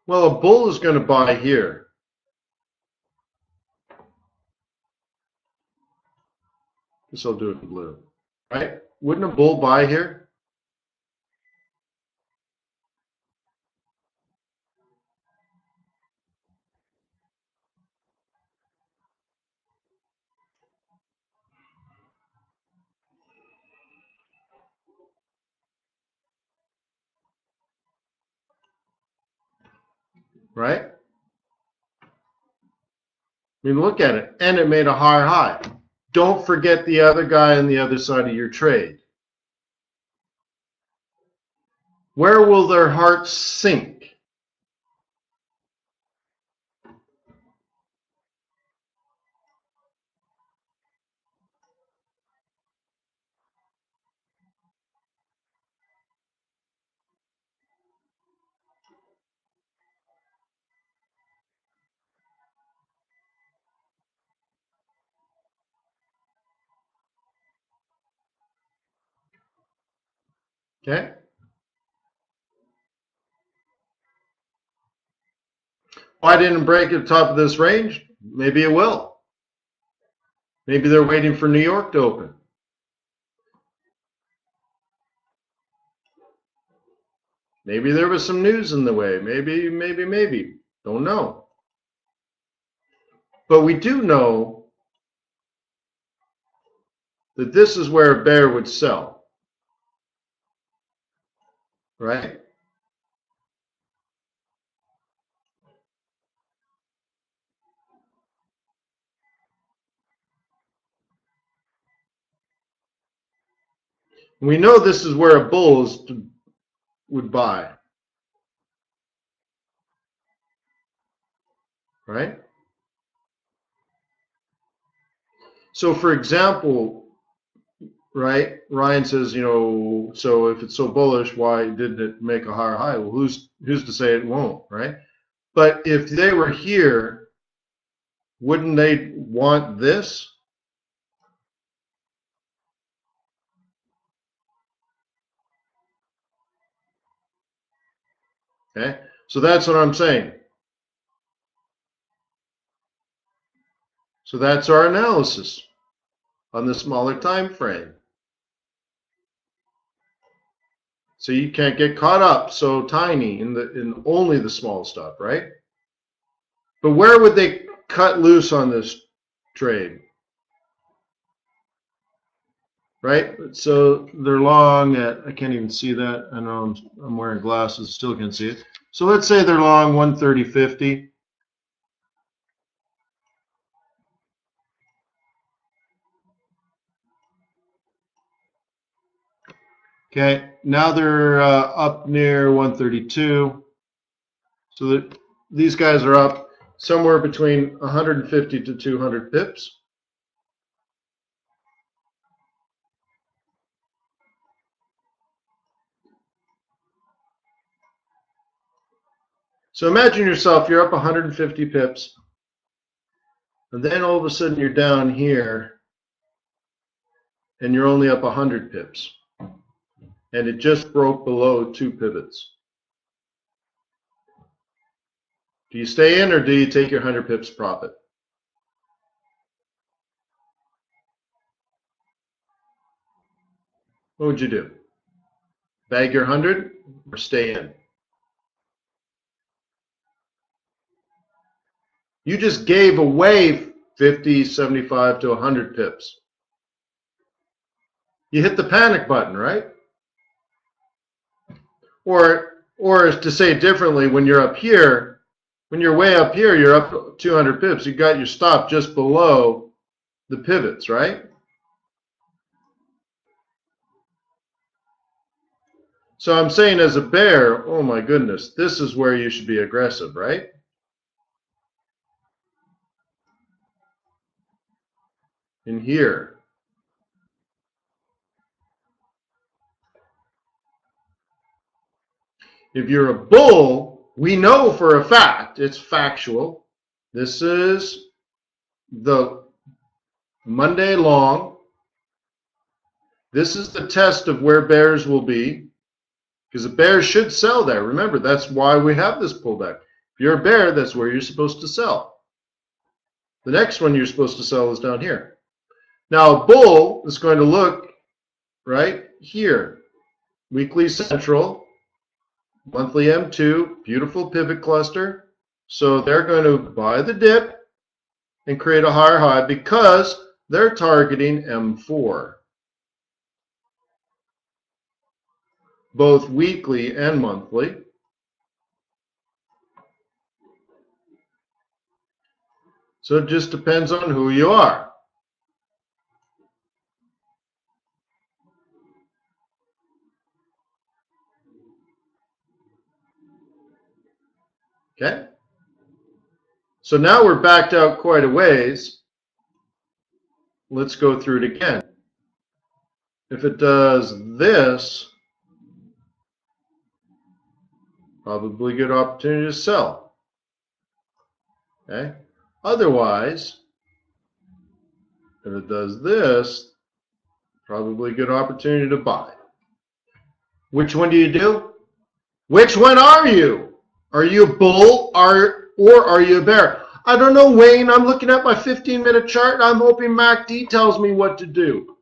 Well, a bull is going to buy here. Guess I'll do it in blue. Right? Wouldn't a bull buy here? Right? I mean, look at it. And it made a higher high. Don't forget the other guy on the other side of your trade. Where will their hearts sink? Okay? Why didn't it break at the top of this range? Maybe it will. Maybe they're waiting for New York to open. Maybe there was some news in the way. Maybe. Don't know. But we do know that this is where a bear would sell. Right? We know this is where a bull would buy. Right? So for example, right, Ryan says, so if it's so bullish, why didn't it make a higher high? Well, who's to say it won't, right? But if they were here, wouldn't they want this? Okay, so that's what I'm saying. So that's our analysis on the smaller time frame. So you can't get caught up so tiny in only the small stuff, right? But where would they cut loose on this trade? Right? So they're long at, I can't even see that. I know I'm wearing glasses, still can't see it. So let's say they're long 130.50. Okay, now they're up near 132. So that these guys are up somewhere between 150 to 200 pips. So imagine yourself, you're up 150 pips, and then all of a sudden you're down here, and you're only up 100 pips, and it just broke below 2 pivots. Do you stay in, or do you take your 100 pips profit? What would you do? Bag your 100 or stay in? You just gave away 50, 75 to 100 pips. You hit the panic button, right? Or to say it differently, when you're up here, when you're way up here, you're up 200 pips. You got your stop just below the pivots, right? So I'm saying as a bear, oh my goodness, this is where you should be aggressive, right? In here. If you're a bull, we know for a fact, it's factual. This is the Monday long. This is the test of where bears will be, because the bears should sell there. Remember, that's why we have this pullback. If you're a bear, that's where you're supposed to sell. The next one you're supposed to sell is down here. Now, a bull is going to look right here. Weekly central, monthly M2, beautiful pivot cluster. So they're going to buy the dip and create a higher high because they're targeting M4, both weekly and monthly. So it just depends on who you are. Okay? So now we're backed out quite a ways. Let's go through it again. If it does this, probably good opportunity to sell. Okay? Otherwise, if it does this, probably good opportunity to buy. Which one do you do? Which one are you? Are you a bull or are you a bear? I don't know, Wayne. I'm looking at my 15-minute chart and I'm hoping MACD tells me what to do.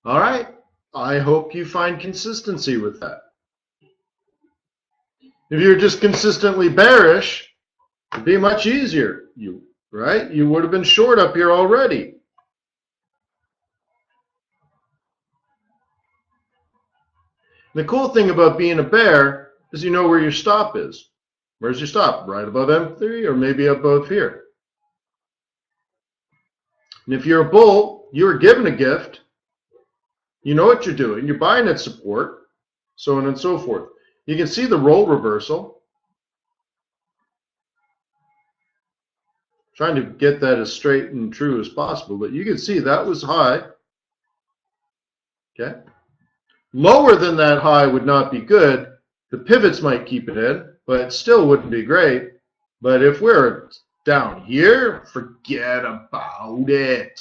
All right. I hope you find consistency with that. If you're just consistently bearish, it'd be much easier, right? You would have been short up here already. The cool thing about being a bear is you know where your stop is. Where's your stop? Right above M3 or maybe above here. And if you're a bull, you were given a gift. You know what you're doing. You're buying at support, so on and so forth. You can see the role reversal. Trying to get that as straight and true as possible, but you can see that was high. Okay. Lower than that high would not be good. The pivots might keep it in, but it still wouldn't be great. But if we're down here, forget about it.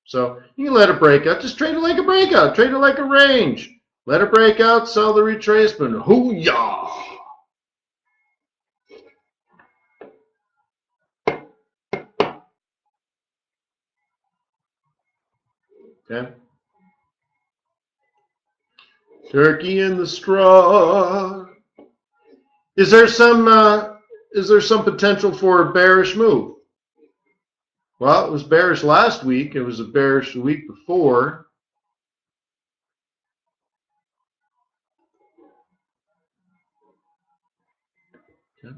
So you can let it break out. Just trade it like a breakout. Trade it like a range. Let it break out, sell the retracement. Hoo-yah! Okay. Turkey in the straw. Is there some potential for a bearish move? Well, it was bearish last week. It was a bearish the week before. Okay.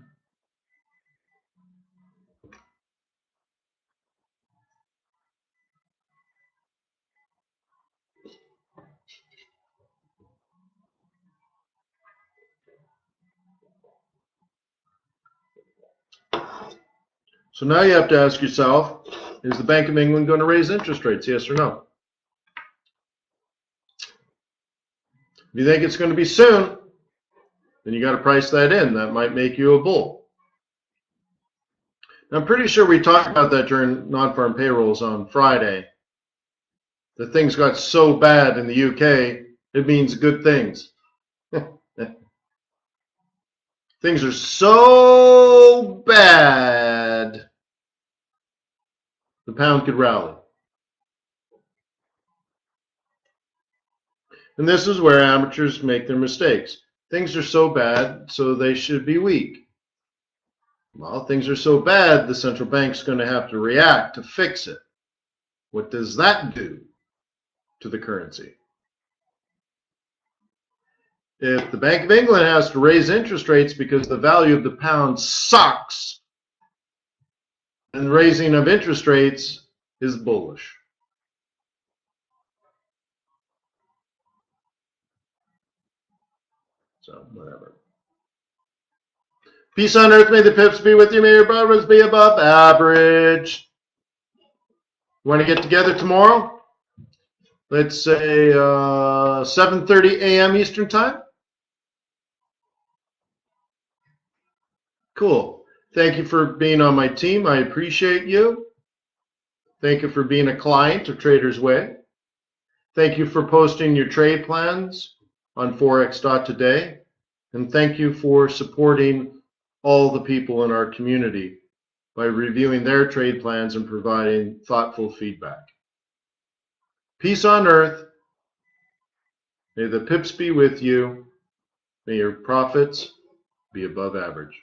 So now you have to ask yourself, is the Bank of England going to raise interest rates, yes or no? If you think it's going to be soon, then you got to price that in. That might make you a bull. I'm pretty sure we talked about that during non-farm payrolls on Friday. That things got so bad in the UK, it means good things. Things are so bad, the pound could rally. And this is where amateurs make their mistakes. Things are so bad, so they should be weak. Well, things are so bad, the central bank's going to have to react to fix it. What does that do to the currency? If the Bank of England has to raise interest rates because the value of the pound sucks, then raising of interest rates is bullish. So, whatever. Peace on earth, may the pips be with you, may your brothers be above average. You want to get together tomorrow? Let's say 7:30 a.m. Eastern Time? Cool. Thank you for being on my team. I appreciate you. Thank you for being a client of TradersWay. Thank you for posting your trade plans on Forex.Today. And thank you for supporting all the people in our community by reviewing their trade plans and providing thoughtful feedback. Peace on earth. May the pips be with you. May your profits be above average.